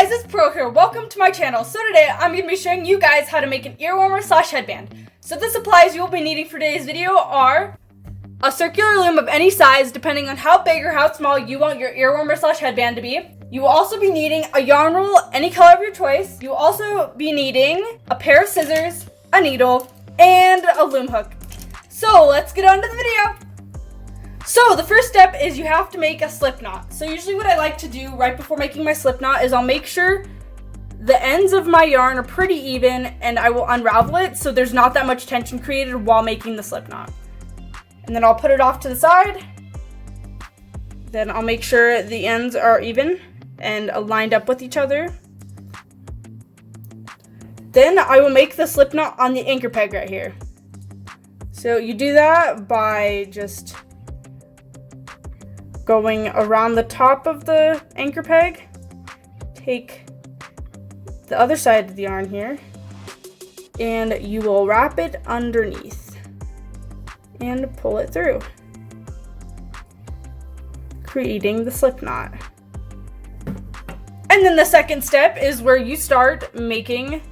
guys, it's Pearl here. Welcome to my channel. So today I'm going to be showing you guys how to make an earwarmer / headband. So the supplies you will be needing for today's video are a circular loom of any size depending on how big or how small you want your earwarmer / headband to be. You will also be needing a yarn roll, any color of your choice. You will also be needing a pair of scissors, a needle, and a loom hook. So let's get on to the video. So the first step is you have to make a slip knot. So usually what I like to do right before making my slip knot is I'll make sure the ends of my yarn are pretty even and I will unravel it so there's not that much tension created while making the slip knot. And then I'll put it off to the side. Then I'll make sure the ends are even and lined up with each other. Then I will make the slip knot on the anchor peg right here. So you do that by just going around the top of the anchor peg, take the other side of the yarn here, and you will wrap it underneath and pull it through, creating the slip knot. And then the second step is where you start making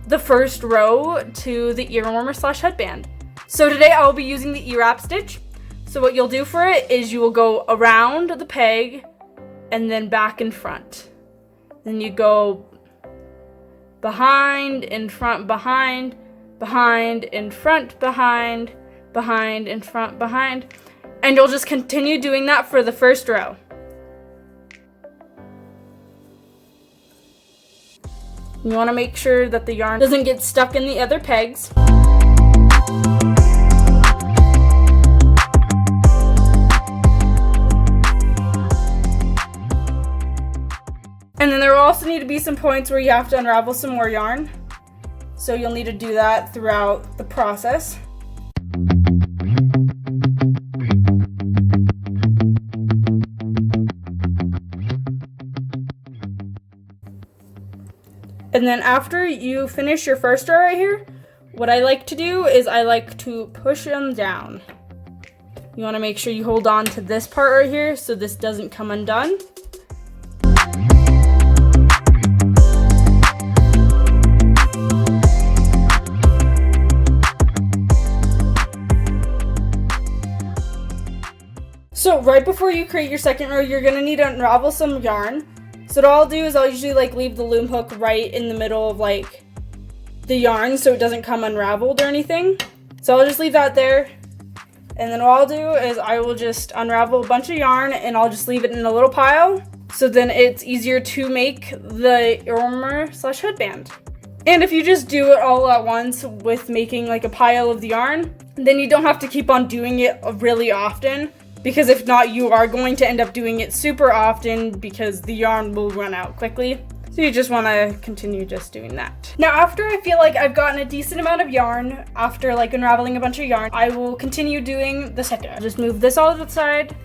the first row to the earwarmer / headband. So today I will be using the E-wrap stitch. So what you'll do for it is you will go around the peg and then back and front. Then you go behind, in front, behind, behind, in front, behind, behind, in front, behind. And you'll just continue doing that for the first row. You want to make sure that the yarn doesn't get stuck in the other pegs. And then there will also need to be some points where you have to unravel some more yarn. So you'll need to do that throughout the process. And then after you finish your first row right here, what I like to do is I like to push them down. You want to make sure you hold on to this part right here so this doesn't come undone. So right before you create your second row, you're gonna need to unravel some yarn. So what I'll do is I'll usually leave the loom hook right in the middle of the yarn so it doesn't come unraveled or anything. So I'll just leave that there. And then what I'll do is I will just unravel a bunch of yarn and I'll just leave it in a little pile. So then it's easier to make the earwarmer / headband. And if you just do it all at once with making a pile of the yarn, then you don't have to keep on doing it really often. Because if not, you are going to end up doing it super often because the yarn will run out quickly. So you just want to continue just doing that. Now after I feel like I've gotten a decent amount of yarn, after unraveling a bunch of yarn, I will continue doing the second. I'll just move this all to the side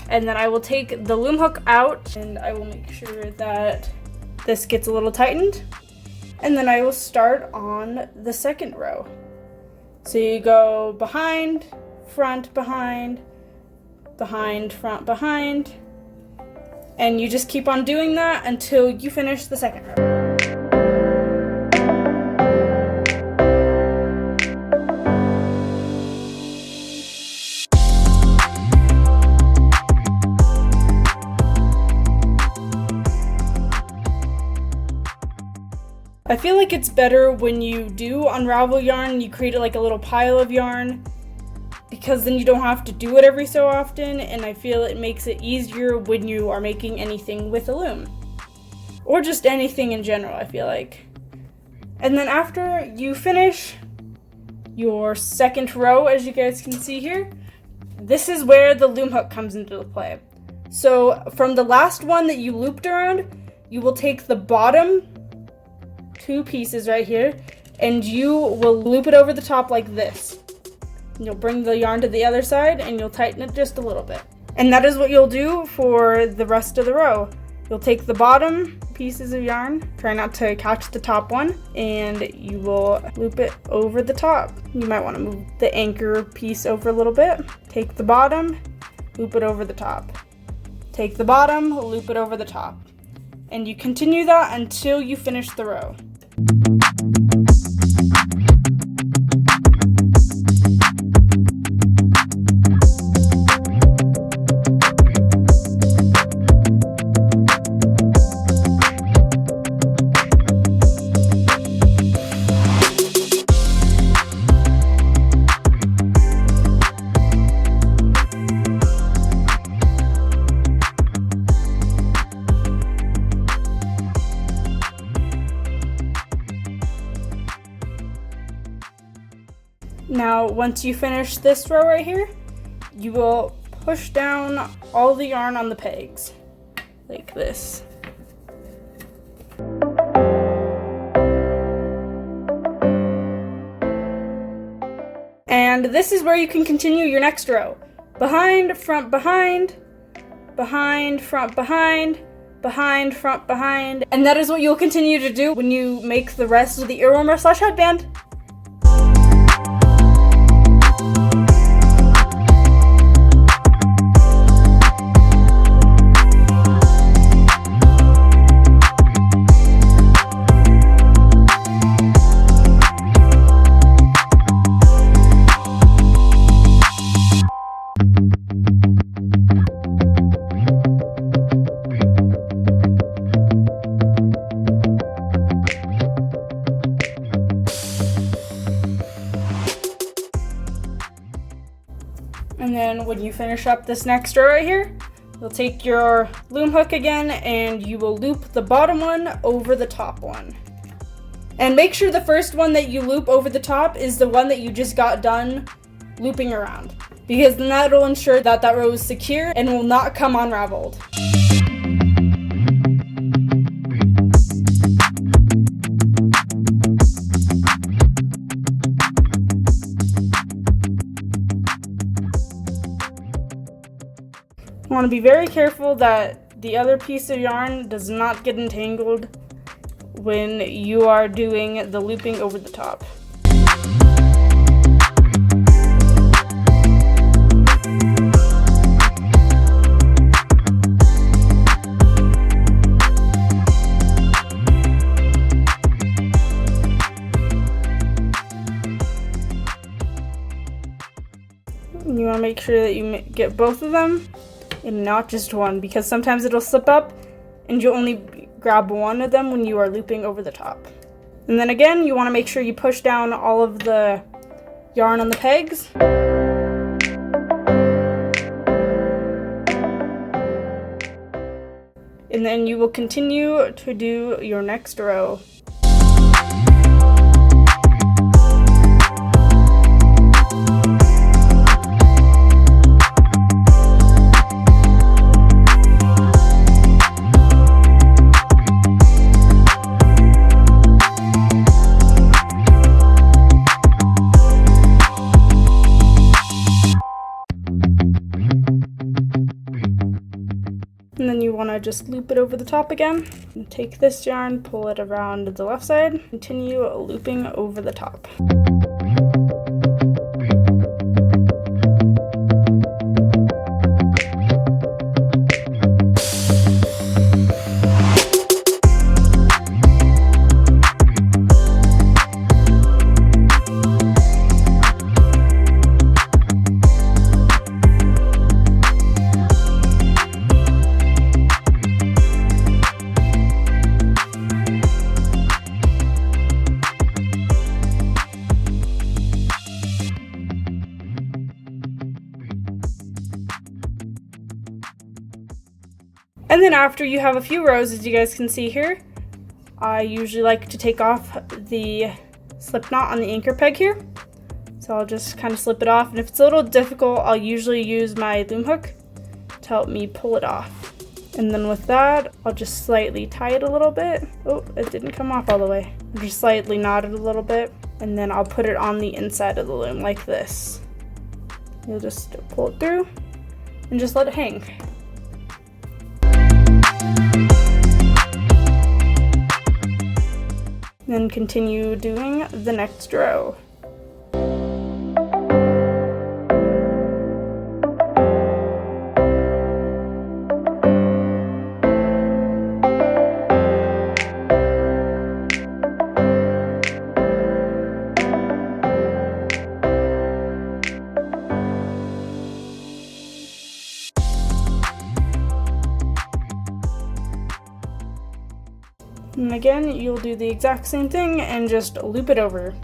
and then I will take the loom hook out and I will make sure that this gets a little tightened. And then I will start on the second row. So you go behind, front, behind, behind, front, behind, and you just keep on doing that until you finish the second row. I feel like it's better when you do unravel yarn and you create a little pile of yarn, because then you don't have to do it every so often, and I feel it makes it easier when you are making anything with a loom. Or just anything in general, I feel like. And then after you finish your second row, as you guys can see here, this is where the loom hook comes into play. So from the last one that you looped around, you will take the bottom two pieces right here, and you will loop it over the top like this. You'll bring the yarn to the other side and you'll tighten it just a little bit. And that is what you'll do for the rest of the row. You'll take the bottom pieces of yarn, try not to catch the top one, and you will loop it over the top. You might want to move the anchor piece over a little bit. Take the bottom, loop it over the top. Take the bottom, loop it over the top. And you continue that until you finish the row. Now, once you finish this row right here, you will push down all the yarn on the pegs, like this. And this is where you can continue your next row. Behind, front, behind, behind, front, behind, behind, front, behind. And that is what you'll continue to do when you make the rest of the earwarmer / headband. And then when you finish up this next row right here, you'll take your loom hook again and you will loop the bottom one over the top one. And make sure the first one that you loop over the top is the one that you just got done looping around, because then that will ensure that that row is secure and will not come unraveled. You want to be very careful that the other piece of yarn does not get entangled when you are doing the looping over the top. You want to make sure that you get both of them and not just one, because sometimes it'll slip up and you'll only grab one of them when you are looping over the top. And then again, you want to make sure you push down all of the yarn on the pegs. And then you will continue to do your next row. And then you want to just loop it over the top again. And take this yarn, pull it around the left side, continue looping over the top. And then after you have a few rows, as you guys can see here, I usually like to take off the slip knot on the anchor peg here. So I'll just kind of slip it off, and if it's a little difficult, I'll usually use my loom hook to help me pull it off. And then with that, I'll just slightly tie it a little bit. Oh, it didn't come off all the way. I'll just slightly knot it a little bit, and then I'll put it on the inside of the loom like this. You'll just pull it through and just let it hang. Then continue doing the next row. And again, you'll do the exact same thing and just loop it over.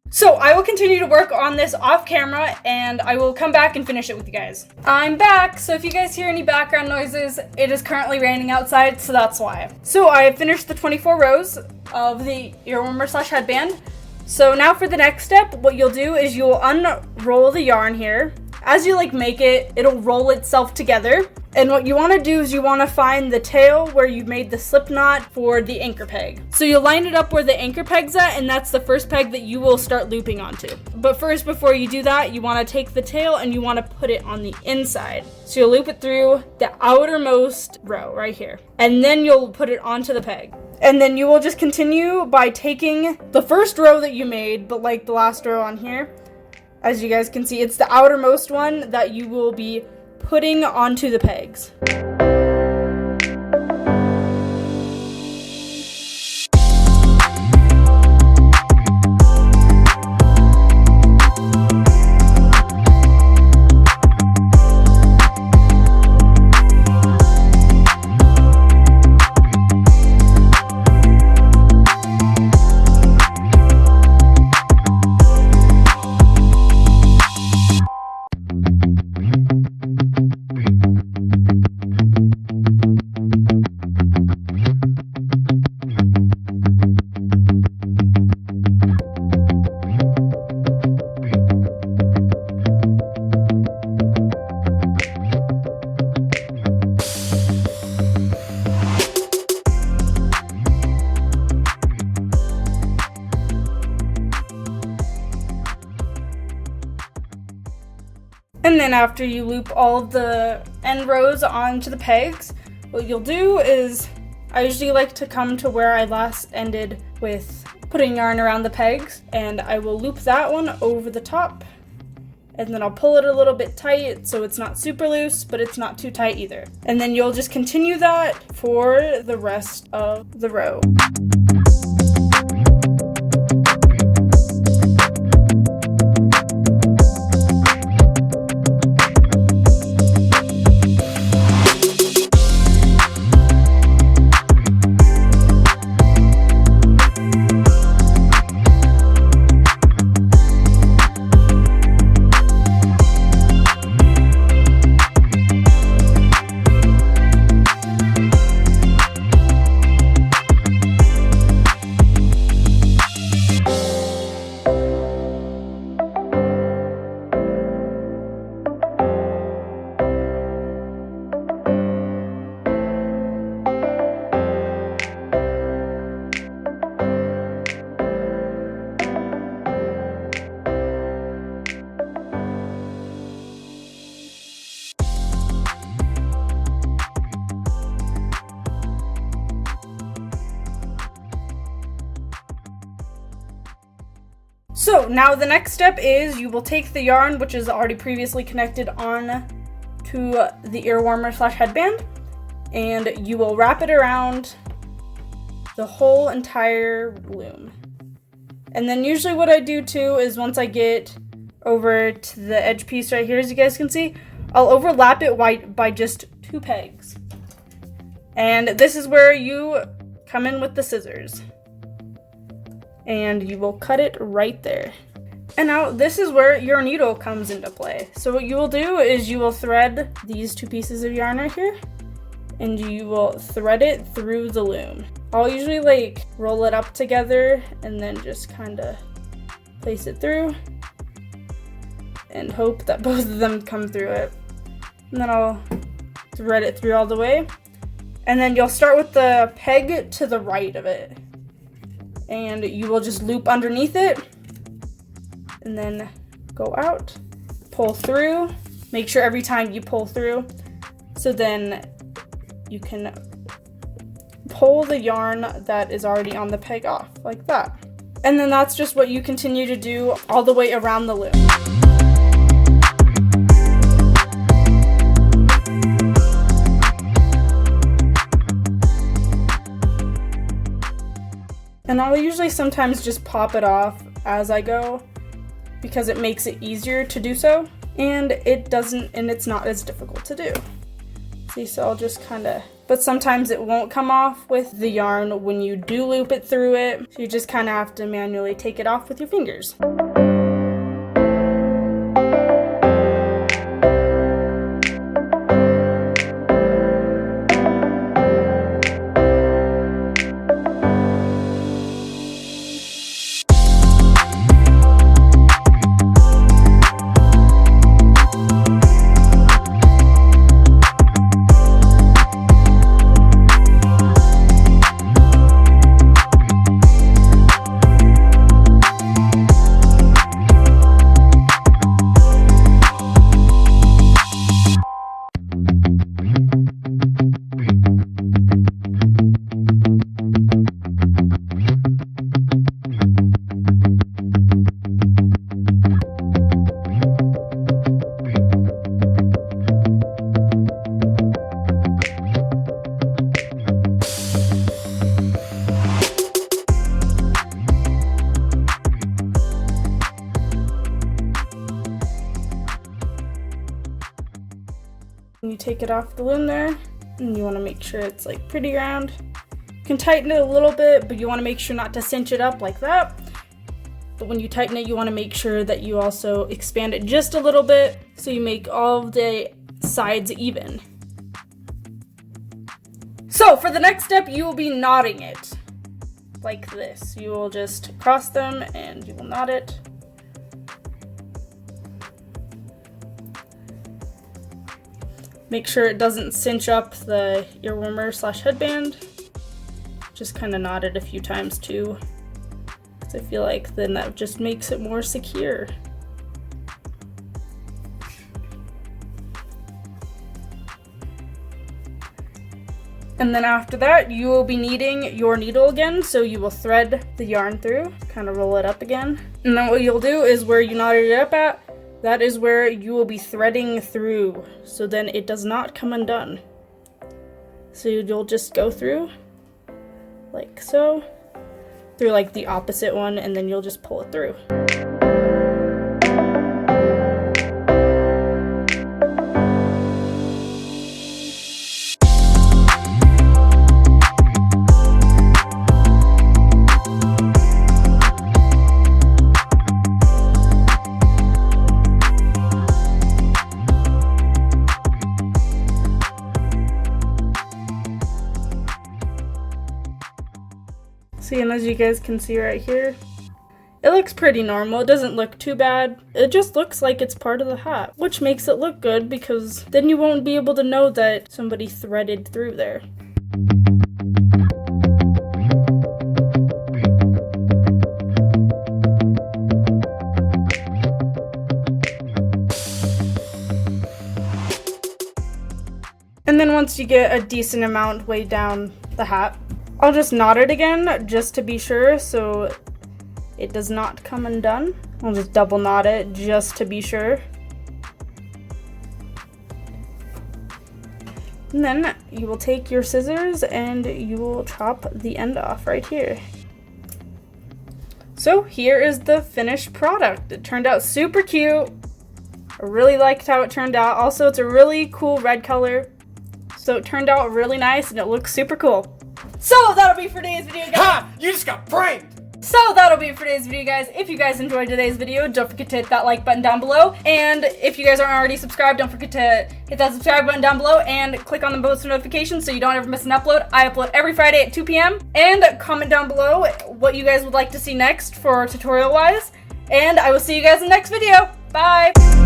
So I will continue to work on this off camera and I will come back and finish it with you guys. I'm back, so if you guys hear any background noises, it is currently raining outside, so that's why. So I have finished the 24 rows of the earwarmer / headband. So now for the next step, what you'll do is you'll unroll the yarn here. As you make it, it'll roll itself together. And what you want to do is you want to find the tail where you made the slip knot for the anchor peg. So you'll line it up where the anchor peg's at, and that's the first peg that you will start looping onto. But first, before you do that, you want to take the tail and you want to put it on the inside. So you'll loop it through the outermost row right here. And then you'll put it onto the peg. And then you will just continue by taking the first row that you made, but the last row on here, as you guys can see, it's the outermost one that you will be putting onto the pegs. And then after you loop all of the end rows onto the pegs, what you'll do is, I usually like to come to where I last ended with putting yarn around the pegs, and I will loop that one over the top, and then I'll pull it a little bit tight so it's not super loose, but it's not too tight either. And then you'll just continue that for the rest of the row. So now the next step is you will take the yarn, which is already previously connected on to the earwarmer / headband, and you will wrap it around the whole entire loom. And then usually what I do too is once I get over to the edge piece right here, as you guys can see, I'll overlap it by just 2 pegs. And this is where you come in with the scissors. And you will cut it right there. And now this is where your needle comes into play. So what you will do is you will thread these 2 pieces of yarn right here, and you will thread it through the loom. I'll usually like roll it up together and then just kind of place it through and hope that both of them come through it. And then I'll thread it through all the way. And then you'll start with the peg to the right of it. And you will just loop underneath it and then go out, pull through. Make sure every time you pull through, so then you can pull the yarn that is already on the peg off, like that. And then that's just what you continue to do all the way around the loom. And I'll usually sometimes just pop it off as I go because it makes it easier to do so, and it's not as difficult to do. See, so I'll just kind of, but sometimes it won't come off with the yarn when you do loop it through it, so you just kind of have to manually take it off with your fingers. You take it off the loom there, and you want to make sure it's like pretty round. You can tighten it a little bit, but you want to make sure not to cinch it up like that. But when you tighten it, you want to make sure that you also expand it just a little bit so you make all of the sides even. So for the next step, you will be knotting it like this. You will just cross them and you will knot it. Make sure it doesn't cinch up the earwarmer / headband. Just kind of knot it a few times too, because I feel like then that just makes it more secure. And then after that, you will be kneading your needle again, so you will thread the yarn through, kind of roll it up again. And then what you'll do is where you knotted it up at, that is where you will be threading through, so then it does not come undone. So you'll just go through, like so, through like the opposite one, and then you'll just pull it through. See, and as you guys can see right here, it looks pretty normal. It doesn't look too bad. It just looks like it's part of the hat, which makes it look good because then you won't be able to know that somebody threaded through there. And then once you get a decent amount way down the hat, I'll just knot it again just to be sure so it does not come undone. I'll just double knot it just to be sure. And then you will take your scissors and you will chop the end off right here. So here is the finished product. It turned out super cute. I really liked how it turned out. Also, it's a really cool red color. So it turned out really nice and it looks super cool. So that'll be for today's video, guys. Ha! You just got pranked! So that'll be it for today's video, guys. If you guys enjoyed today's video, don't forget to hit that like button down below. And if you guys aren't already subscribed, don't forget to hit that subscribe button down below and click on the post notifications so you don't ever miss an upload. I upload every Friday at 2 p.m. And comment down below what you guys would like to see next for tutorial-wise. And I will see you guys in the next video. Bye!